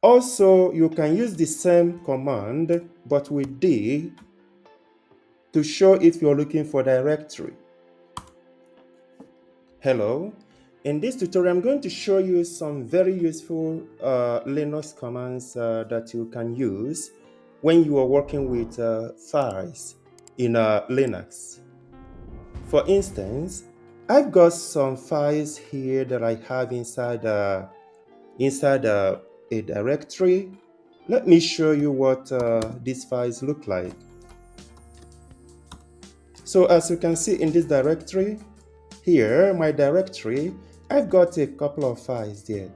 Also, you can use the same command but with D to show if you're looking for directory. Hello. In this tutorial, I'm going to show you some very useful Linux commands that you can use when you are working with files in Linux. For instance, I've got some files here that I have inside a directory. Let me show you what these files look like. So as you can see in this directory, here, my directory, I've got a couple of files there.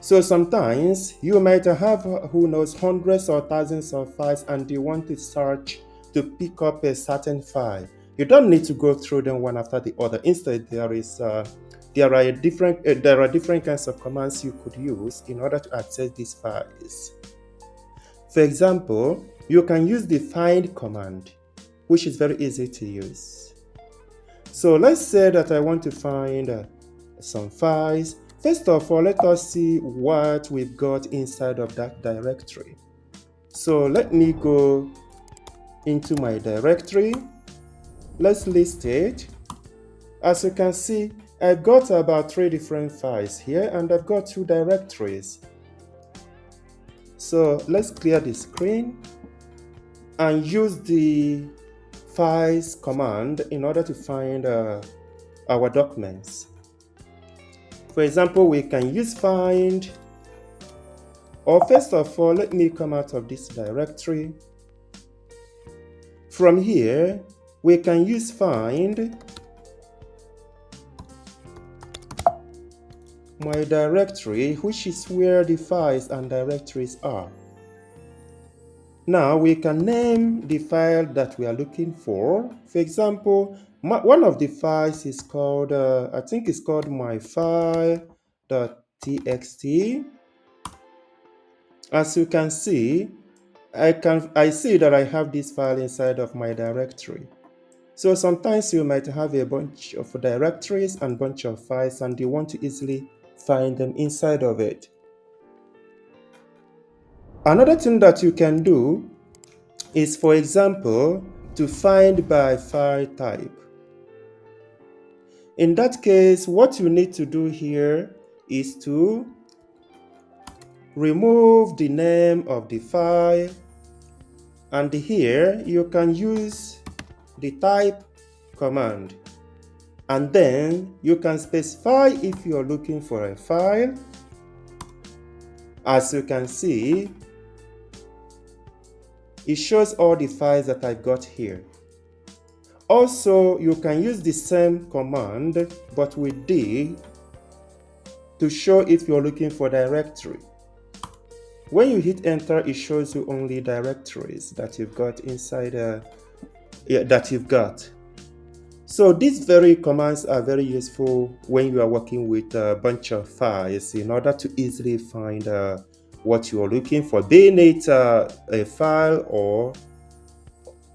So sometimes you might have, who knows, hundreds or thousands of files and you want to search to pick up a certain file. You don't need to go through them one after the other. Instead, there are different kinds of commands you could use in order to access these files. For example, you can use the find command, which is very easy to use. So let's say that I want to find some files. First of all, let us see what we've got inside of that directory. So let me go into my directory. Let's list it. As you can see, I've got about 3 different files here and I've got 2 directories. So let's clear the screen and use the files command in order to find our documents. For example, we can use find, or first of all, let me come out of this directory. From here, we can use find my directory, which is where the files and directories are. Now we can name the file that we are looking for. For example, one of the files is called, I think it's called myfile.txt. As you can see, I see that I have this file inside of my directory. So sometimes you might have a bunch of directories and bunch of files and you want to easily find them inside of it. Another thing that you can do is, for example, to find by file type. In that case, what you need to do here is to remove the name of the file, and here you can use the type command, and then you can specify if you're looking for a file. As you can see, it shows all the files that I've got here. Also, you can use the same command but with D to show if you're looking for directory. When you hit enter, it shows you only directories that you've got inside that you've got. So these very commands are very useful when you are working with a bunch of files in order to easily find what you are looking for, being it a file or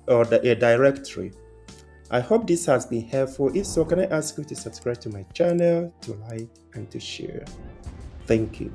a directory. I hope this has been helpful. If so, can I ask you to subscribe to my channel, to like, and to share? Thank you.